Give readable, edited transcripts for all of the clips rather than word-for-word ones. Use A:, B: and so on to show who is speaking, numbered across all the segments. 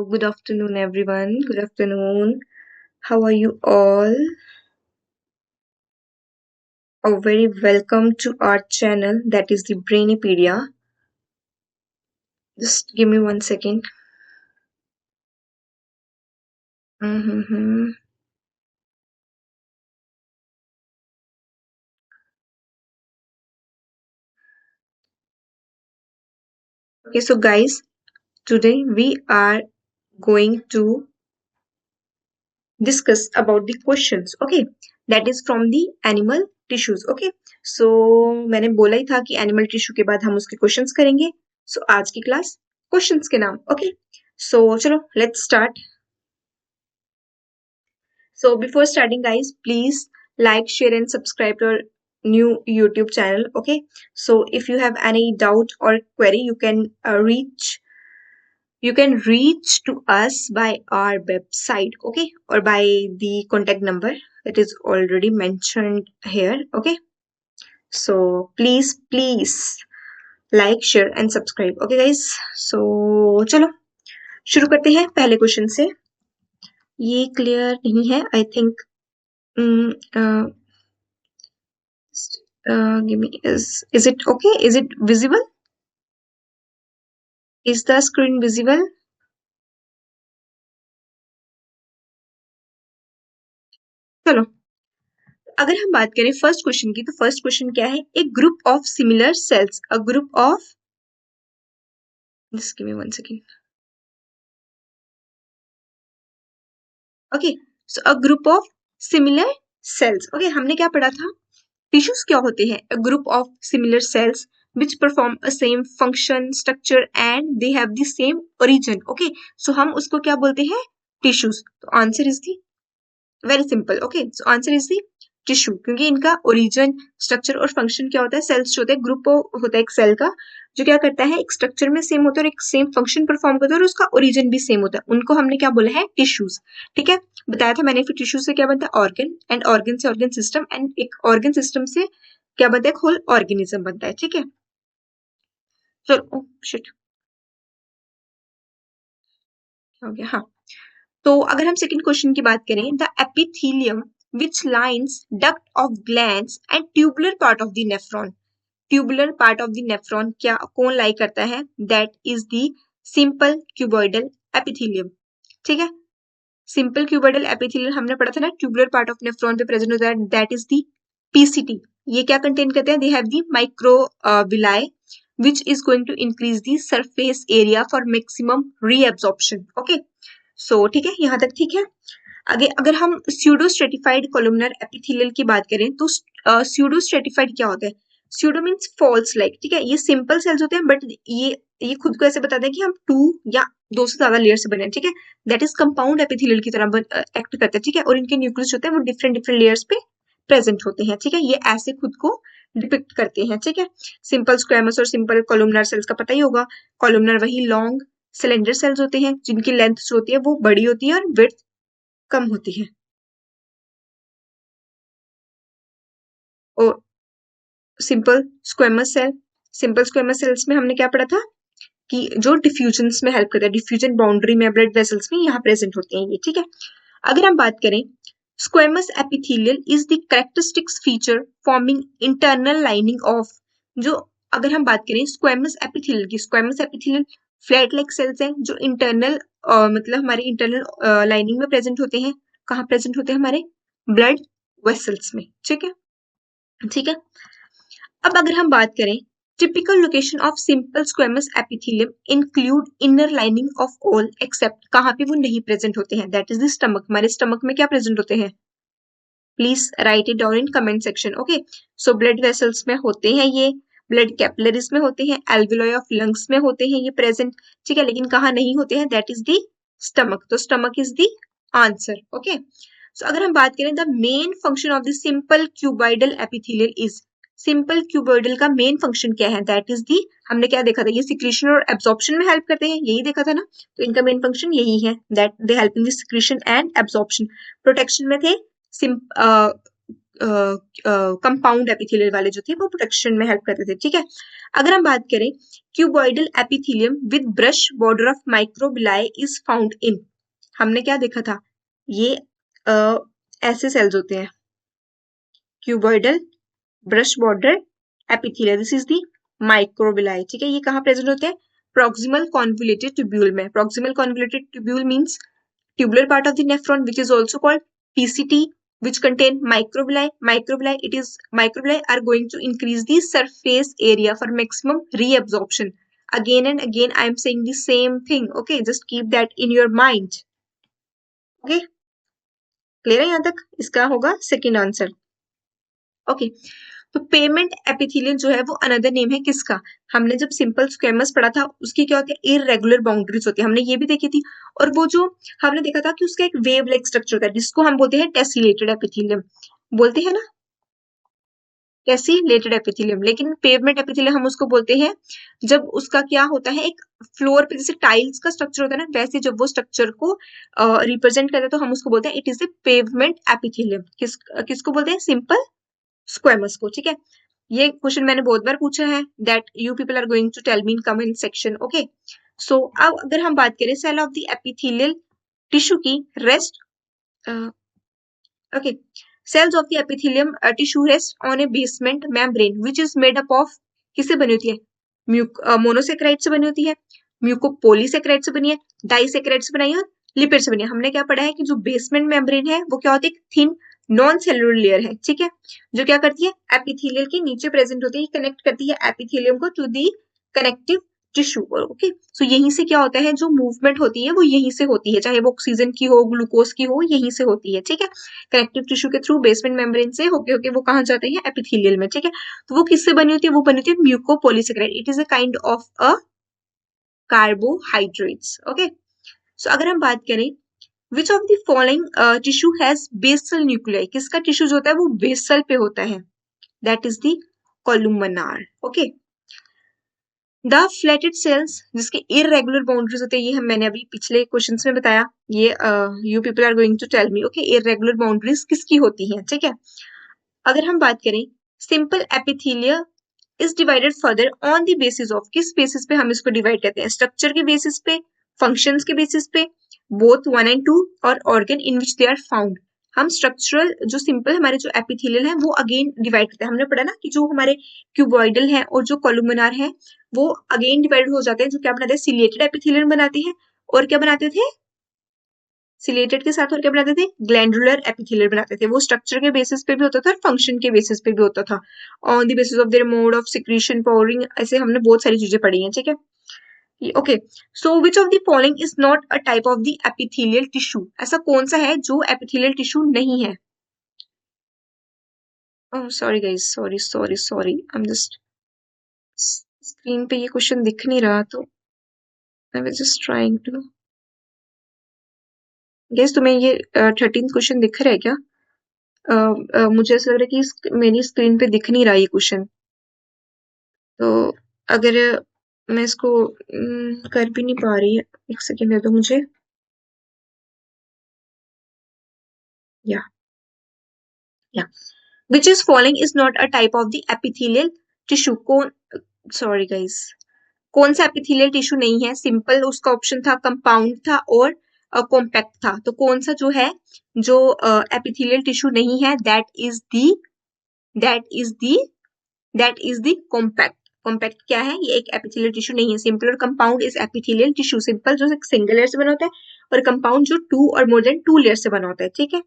A: good afternoon, everyone. Good afternoon. How are you all? Very welcome to our channel, that is the Brainipedia. Just give me 1 second. Mm-hmm. Okay, so guys, today we are going to discuss about the questions. Okay, that is from the animal tissues. Okay, so मैंने बोला ही था कि animal tissue के बाद हम उसके questions करेंगे. So आज की क्लास क्वेश्चंस के नाम. Okay, so चलो let's start. So before starting, guys, please like, share, and subscribe to our new YouTube channel. Okay. So if you have any doubt or query, you can reach to us by our website. Okay, or by the contact number that is already mentioned here. Okay. So please like, share, and subscribe. Okay, guys. So चलो शुरू करते हैं पहले question से. ये clear नहीं है I think. Give me, is it okay? Is it visible? Is the screen visible? चलो अगर हम बात करें फर्स्ट क्वेश्चन की, तो फर्स्ट क्वेश्चन क्या है? एक group of similar sales, a group of, just give me 1 second. Okay, so a group of similar cells. Okay, हमने क्या पढ़ा था? टिश्यूज क्या होते हैं? A group of similar cells which perform a same function, structure and they have the same origin. Okay, so हम उसको क्या बोलते हैं? टिश्यूज. तो answer is the very simple. Okay, so answer is the tissue, क्योंकि इनका origin, structure और function क्या होता है? सेल्स जो होते हैं, ग्रुप होता है एक सेल का जो क्या करता है, एक स्ट्रक्चर में सेम होता है और एक सेम फंक्शन परफॉर्म करता है और उसका ओरिजिन भी सेम होता है. उनको हमने क्या बोला है? टिश्यूज. ठीक है, बताया था मैंने. फिर टिश्यू से क्या बनता है? ऑर्गन, एंड ऑर्गन से ऑर्गन सिस्टम, एंड एक ऑर्गन सिस्टम से क्या बनता है? एक होल ऑर्गेनिज्म बनता है. ठीक है, चलो शिट हो गया. हाँ, तो अगर हम सेकंड क्वेश्चन की बात करें, the epithelium which lines duct of glands and tubular part of the nephron. Tubular part of the nephron क्या कौन लाई करता है? That is the simple cuboidal epithelium. ठीक है, सिंपल क्यूबॉइडल एपिथेलियम हमने पढ़ा था ना, ट्यूबुलर पार्ट ऑफ नेफ्रॉन पे प्रेजेंट होता है, दैट इज द पीसीटी. ये क्या कंटेन करते हैं? They have the microvilli which is going to increase the surface area for maximum reabsorption. Okay, so ठीक है, यहाँ तक ठीक है. आगे अगर हम स्यूडो स्ट्रेटिफाइड कोलुमनर एपिथेलियल की बात करें, तो स्यूडो स्ट्रेटिफाइड क्या होता है? Pseudo means false like. ठीक है, ये सिंपल सेल्स होते हैं, बट ये खुद को ऐसे बताते हैं कि हम 2 या 2 से ज्यादा लेयर से बने हैं. ठीक है, दैट इज कंपाउंड एपिथेलियल की तरह एक्ट करते हैं. ठीक है, और इनके न्यूक्लियस होते हैं वो डिफरेंट डिफरेंट लेयर्स पे प्रेजेंट होते हैं. ठीक है, ये ऐसे खुद को डिपिक्ट करते हैं. ठीक है, सिंपल स्क्वैमस और सिंपल कोलुमनर सेल्स का पता ही होगा. कोलुमनर वही लॉन्ग सिलेंडर सेल्स होते हैं जिनकी लेंथ जो होती है वो बड़ी होती है और विड्थ कम होती है. और सिंपल स्क्वेमस सेल्स में हमने क्या पढ़ा था कि जो डिफ्यूजन में हेल्प करता है, डिफ्यूजन बाउंड्री में, ब्लड वेसल्स में यहाँ प्रेजेंट होते हैं ये. ठीक है, अगर हम बात करें, squamous epithelial is the characteristics feature forming internal lining of, जो अगर हम बात करें स्क्वेमस एपिथेलियल की, squamous epithelial flat like cells हैं जो इंटरनल मतलब हमारे इंटरनल लाइनिंग में प्रेजेंट होते हैं. कहाँ प्रेजेंट होते हैं? हमारे ब्लड वेसल्स में. ठीक है, ठीक है. अब अगर हम बात करें, typical location of simple squamous epithelium include inner lining of all except, कहाँ पे वो नहीं प्रेजेंट होते हैं? That is the stomach. हमारे स्टमक में क्या प्रेजेंट होते हैं? Please right it down in comment section. Okay, so blood vessels में होते हैं ये, ब्लड कैपिलरीज में होते हैं, एल्वियोलाई ऑफ लंग्स में होते हैं ये प्रेजेंट. ठीक है, लेकिन कहाँ नहीं होते हैं? That is the stomach. तो stomach is the answer. Okay, so अगर हम बात करें, the main function of the simple cuboidal epithelial is, simple cuboidal का मेन फंक्शन क्या है? दैट इज दी, हमने क्या देखा था? ये सिक्रीशन और एब्जॉर्प्शन में हेल्प करते हैं, यही देखा था ना. तो इनका मेन फंक्शन यही है, that they help in the secretion and absorption. Protection में थे कंपाउंड एपिथेलियल वाले जो थे वो प्रोटेक्शन में हेल्प करते थे, ठीक है। अगर हम बात करें cuboidal epithelium with brush border of microvilli is found in, हमने क्या देखा था, ये ऐसे सेल्स होते हैं, cuboidal brush border epithelia, this is the microvilli, ठीक है। ये कहाँ प्रेजेंट होते हैं, प्रॉक्सिमल कॉन्वोल्यूटेड ट्यूब्यूल में। Proximal convoluted tubule means tubular part of the nephron, which is also called PCT, which contain microvilli. Microvilli are going to increase the surface area for maximum reabsorption. Again and again I am saying the same thing, okay, just keep that in your mind, okay, clear है यहाँ तक, इसका होगा second answer, okay. तो payment epithelium जो है वो another name है किसका, हमने जब सिंपल स्क्वेमस पढ़ा था उसकी क्या होती है, इररेगुलर बाउंड्रीज होती है, हमने ये भी देखी थी। और वो जो हमने देखा था कि उसका एक वेव लाइक स्ट्रक्चर होता है जिसको हम बोलते हैं टेसिलेटेड एपिथेलियम, बोलते हैं ना टेसिलेटेड एपिथेलियम। लेकिन पेवमेंट एपिथेलियम हम उसको बोलते हैं जब उसका क्या होता है, एक फ्लोर पे जैसे टाइल्स का स्ट्रक्चर होता है ना, वैसे जब वो स्ट्रक्चर को रिप्रेजेंट करता है तो हम उसको बोलते हैं it is a pavement epithelium. किसको बोलते हैं, सिंपल स्क्वेमस को, ठीक है। ये क्वेश्चन मैंने बहुत बार पूछा है, that you people are going to tell me in comment section, okay. So अब अगर हम बात करें cell of the epithelial tissue की rest, okay, cells of the epithelium tissue rest on a basement membrane which is made up of, किससे बनी होती है, मोनोसेक्राइड से बनी होती है, म्यूकोपोलीसेक्राइड से बनी है, डाइसेक्राइड से बनाई है और लिपिड से बनी है। हमने क्या पढ़ा है कि जो बेसमेंट मेम्ब्रेन है वो क्या होती है, थिन नॉन सेलुलर लेयर है, ठीक है, जो क्या करती है एपिथेलियल के नीचे प्रेजेंट होती है, कनेक्ट करती है एपिथेलियम को to the connective tissue, okay. So यहीं से क्या होता है, जो मूवमेंट होती है वो यहीं से होती है, चाहे वो ऑक्सीजन की हो, ग्लूकोज की हो, यहीं से होती है, ठीक है। कनेक्टिव टिश्यू के थ्रू बेसमेंट मेम्ब्रेन से होके होके वो कहाँ जाते हैं, एपिथेलियल में, ठीक है। तो वो किससे बनी होती है, वो बनी होती है mucopolysaccharide, it is a kind of a carbohydrates, okay. So अगर हम बात करें Which of the following tissue has basal nuclei? किसका टिश्यू जो होता है वो बेसल पे होता है, that is the columnar, okay. The flatted cells जिसके irregular boundaries होते हैं, ये हम मैंने अभी पिछले क्वेश्चंस में बताया, ये you people are going to tell me, okay, irregular boundaries किसकी होती हैं, ठीक है। अगर हम बात करें simple epithelia is divided further on the basis of, किस बेसिस पे हम इसको डिवाइड करते हैं, स्ट्रक्चर के बेसिस पे, फंक्शंस के बेसिस पे, बोथ 1 and 2, और organ in which they are found. हम स्ट्रक्चरल जो सिंपल हमारे जो एपिथेलियल है वो अगेन डिवाइड करते हैं, हमने पढ़ा ना कि जो हमारे क्यूबॉइडल है और जो कोलुमिनार है वो अगेन डिवाइड हो जाते हैं, जो क्या बनाते हैं, सिलिएटेड एपिथेलियल बनाते हैं, और क्या बनाते थे, सिलेटेड के साथ और क्या बनाते थे, ग्लैंडुलर एपिथेलियल बनाते थे। वो स्ट्रक्चर के बेसिस पे भी होता था और फंक्शन के बेसिस पे भी होता था, on the basis of their mode of secretion, powering, ऐसे हमने बहुत सारी चीजें पढ़ी हैं, ठीक है। Okay, so which of the following is not a type of the epithelial tissue, ऐसा कौन सा है जो एपिथेलियल टिश्यू नहीं है। Sorry guys, sorry sorry sorry, I am just, screen पे ये क्वेश्चन दिख नहीं रहा तो I was just trying to, guess तुम्हें ये 13th क्वेश्चन दिख रहा है क्या, मुझे ऐसा लग रहा है कि मेरी स्क्रीन पे दिख नहीं रहा ये क्वेश्चन, तो अगर मैं इसको कर भी नहीं पा रही, एक सेकेंड दे दो मुझे, या which is following is not a type of the epithelial tissue, कौन, सॉरी गाइस, कौन सा एपिथेलियल टिश्यू नहीं है, सिंपल उसका ऑप्शन था, कंपाउंड था और कॉम्पैक्ट था, तो कौन सा जो है जो एपिथेलियल टिश्यू नहीं है, that is the compact. Compact क्या है, ये एक एपिथेलियल टिश्यू नहीं है। सिंपल और compound is epithelial tissue, simple जो सिंगल लेयर से बना होता है और कंपाउंड जो 2 और मोर देन 2 लेयर से बना होता है, ठीक है।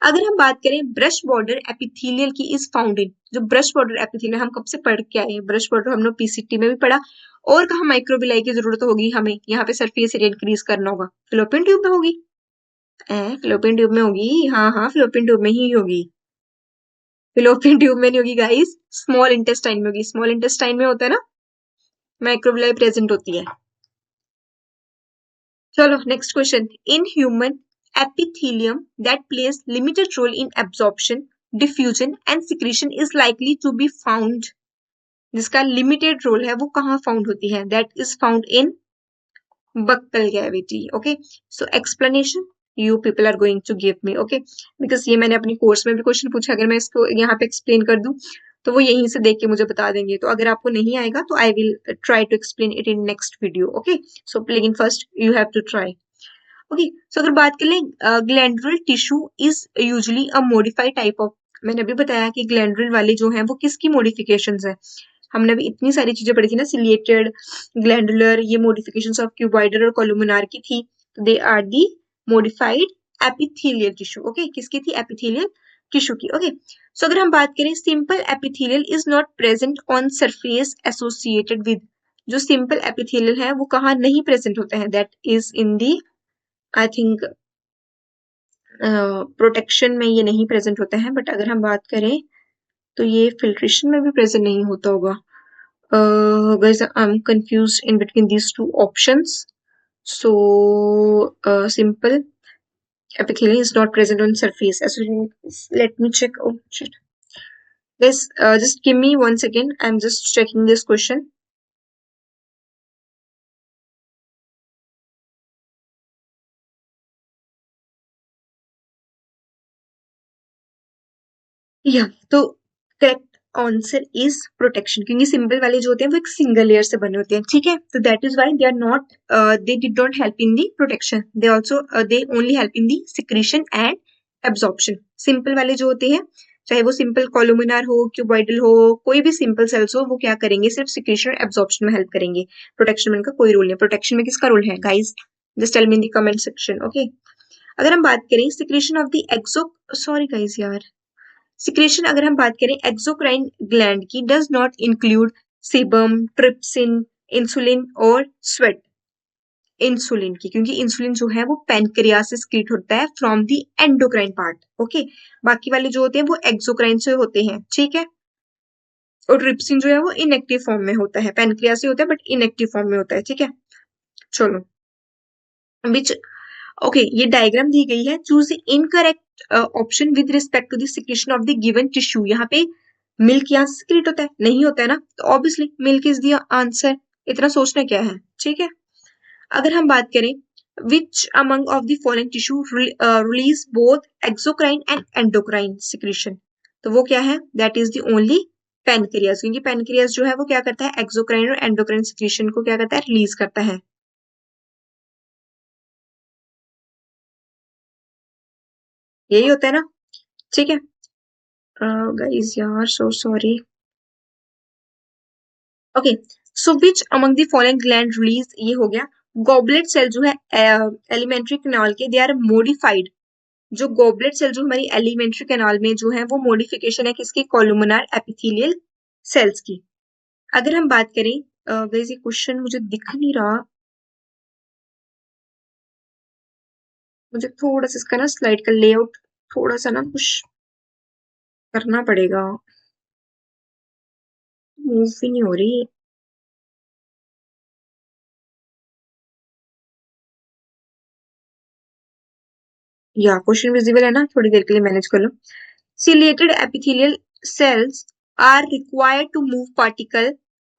A: अगर हम बात करें ब्रश बॉर्डर एपिथेलियल की इज फाउंड इन, जो ब्रश बॉर्डर एपिथेलियल हम कब से पढ़ के आए हैं, ब्रश बॉर्डर हम लोग पीसीटी में भी पढ़ा, और कहा माइक्रोविलाई की जरूरत होगी हमें, यहाँ पे सरफेस एरिया इंक्रीज करना होगा, फिलोपियन ट्यूब में होगी, फिलोपियन ट्यूब में होगी, हाँ हाँ फिलोपियन ट्यूब में ही होगी, फिलोपियन ट्यूब में नहीं होगी गाइस, स्मॉल इंटेस्टाइन में होगी, स्मॉल इंटेस्टाइन में होता है ना माइक्रोविलाई प्रेजेंट होती है। चलो next question, in human epithelium that plays limited role in absorption, diffusion and secretion is likely to be found, जिसका limited role है वो कहाँ फाउंड होती है, that is found in buccal cavity, okay. So explanation, you people are going to give me, okay, because ये मैंने अपनी course में भी क्वेश्चन पूछा, अगर मैं इसको यहाँ पे एक्सप्लेन कर दूं तो वो यहीं से देख के मुझे बता देंगे, तो अगर आपको नहीं आएगा तो I will try to explain it in next video, okay. So लेकिन first you have to try, okay. So अगर बात कर लें, glandular tissue is usually a modified type of, मैंने अभी बताया कि ग्लैंडुलर वाले जो हैं वो किसकी मॉडिफिकेशंस हैं, हमने अभी इतनी सारी चीजें पढ़ी थी ना, सिलिएटेड, ग्लैंडुलर, ये मॉडिफिकेशंस ऑफ क्यूबॉइडल और कोलुमिनार की थी, तो they are the modified epithelial tissue, okay, किसकी थी, एपिथेलियल टिश्यू की, ओके। सो अगर हम बात करें, simple epithelial is not present on surface associated with, जो सिंपल एपिथेलियल है वो कहाँ नहीं प्रेजेंट होते हैं, that is in the, I think protection में ये नहीं प्रेजेंट होते हैं, बट अगर हम बात करें तो ये फिल्ट्रेशन में भी प्रेजेंट नहीं होता होगा। Guys, I'm confused in between these two options. So, simple epithelium is not present on surface. Let me check. Oh shit. Guys, just give me 1 second. I'm just checking this question. या तो correct answer is protection, क्योंकि simple वाले जो होते हैं वो एक single layer से बने होते हैं, ठीक है, तो that is why they are not, they did not help in the protection, they also they only help in the secretion and absorption. Simple वाले जो होते हैं, चाहे वो सिंपल कोलुमिनार हो, क्यूबॉइडल हो, कोई भी सिंपल सेल्स हो, वो क्या करेंगे, सिर्फ सिक्रीशन और एब्जॉर्प्शन में हेल्प करेंगे, प्रोटेक्शन में इनका कोई रोल नहीं। प्रोटेक्शन में किसका रोल है guys, just tell me in the comment section, okay. अगर हम बात करें secretion of the exo, sorry guys यार, सिक्रेशन अगर हम बात करें एक्सोक्राइन ग्लैंड की, does not include sebum, trypsin, insulin और स्वेट, इंसुलिन की, क्योंकि इंसुलिन जो है वो पैनक्रियास से सिक्रीट होता है from the endocrine part, okay. बाकी वाले जो होते हैं वो एक्सोक्राइन से होते हैं, ठीक है, और ट्रिप्सिन जो है वो इनएक्टिव फॉर्म में होता है, पैनक्रियास से होता है बट इनएक्टिव फॉर्म में होता है, ठीक है। चलो, विच, ओके, ये डायग्राम दी गई है, choose the incorrect option with respect to the secretion of the given tissue. यहाँ पे मिल्क यहाँ से सिक्रीट होता है, नहीं होता है ना, तो obviously milk is the answer, इतना सोचना क्या है, ठीक है। अगर हम बात करें, which among of the following tissue release both exocrine and endocrine secretion, तो वो क्या है, that is the only pancreas, क्योंकि पैनक्रियास जो है वो क्या करता है, एक्सोक्राइन और एंडोक्राइन सिक्रीशन को क्या करता है, रिलीज करता है, यही होता है ना, ठीक है। गाइस यार, so sorry, okay. So which among the following gland release, ये हो गया। गॉबलेट सेल जो है एलिमेंट्री कैनाल के, दे आर मोडिफाइड, जो गॉबलेट सेल जो हमारी एलिमेंट्री कैनाल में जो है वो मॉडिफिकेशन है किसकी, कोलुमिनार एपिथेलियल सेल्स की। अगर हम बात करें, गाइस ये क्वेश्चन मुझे दिख नहीं रहा, मुझे थोड़ा सा इसका ना स्लाइड का लेआउट थोड़ा सा ना कुछ करना पड़ेगा, मूव भी नहीं हो रही, या क्वेश्चन विजिबल है ना, थोड़ी देर के लिए मैनेज कर लो। Ciliated epithelial cells are required to move particle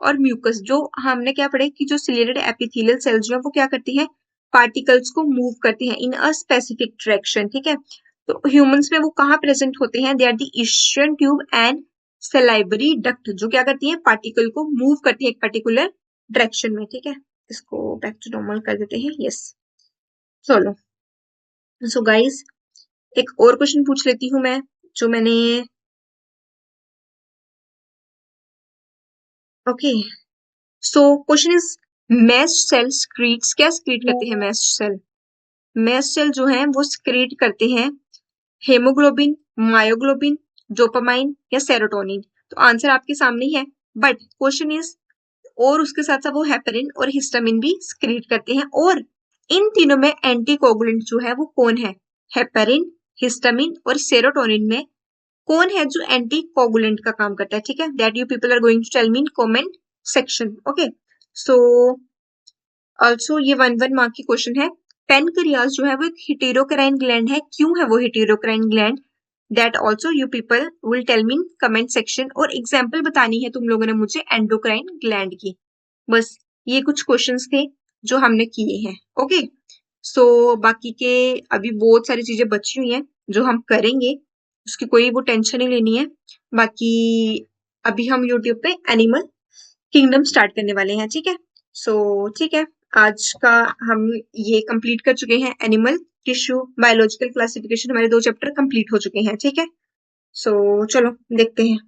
A: और म्यूकस, जो हमने क्या पढ़े कि जो सिलिएटेड एपिथेलियल सेल्स जो है वो क्या करती है, पार्टिकल्स को मूव करती हैं इन अ स्पेसिफिक डायरेक्शन, ठीक है। तो ह्यूमंस में वो कहाँ प्रेजेंट होते हैं, they are the Eustachian tube and salivary duct, जो क्या करती है, पार्टिकल को मूव करती है एक पर्टिकुलर डायरेक्शन में, ठीक है। इसको बैक टू नॉर्मल कर देते हैं, यस। चलो, सो गाइस एक और क्वेश्चन पूछ लेती हूँ मैं, जो मैंने, okay. So question is, mast cell secretes, क्या स्क्रीट करते हैं मेस्ट सेल, मेस्ट सेल जो है वो स्क्रीट करते हैं हेमोग्लोबिन, मायोग्लोबिन, डोपामाइन या सेरोटोनिन, तो आंसर आपके सामने ही है, बट क्वेश्चन इज, और उसके साथ साथ वो हेपेरिन और हिस्टामिन भी स्क्रीट करते हैं, और इन तीनों में एंटीकोगुलेंट जो है वो कौन है, हेपेरिन, हिस्टामिन और सेरोटोनिन में कौन है जो एंटी कोगुलेंट का काम करता है, ठीक है, that you people are going to tell me in comment section, okay. So also ये 1 मार्क की क्वेश्चन है। पेनक्रियास जो है वो एक हेटेरोक्राइन ग्लैंड है, क्यों है वो heterocrine gland, that also you people will tell me in comment section, और एग्जाम्पल बतानी है तुम लोगों ने मुझे एंडोक्राइन ग्लैंड की, बस ये कुछ क्वेश्चंस थे जो हमने किए हैं, ओके। बाकी के अभी बहुत सारी चीजें बची हुई हैं जो हम करेंगे, उसकी कोई वो टेंशन नहीं लेनी है। बाकी अभी हम यूट्यूब पे एनिमल किंगडम स्टार्ट करने वाले हैं, ठीक है। ठीक है, आज का हम ये कंप्लीट कर चुके हैं, एनिमल टिश्यू बायोलॉजिकल क्लासिफिकेशन, हमारे 2 चैप्टर कंप्लीट हो चुके हैं, ठीक है। चलो देखते हैं।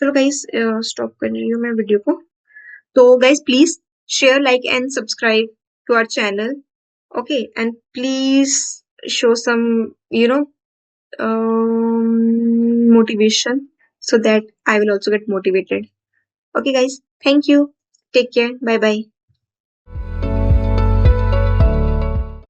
A: चलो गाइस, स्टॉप कर रही हूँ मैं वीडियो को। तो guys please share, like and subscribe to our channel, okay, and please show some, you know, motivation, so that I will also get motivated. Okay guys, thank you, take care, bye bye.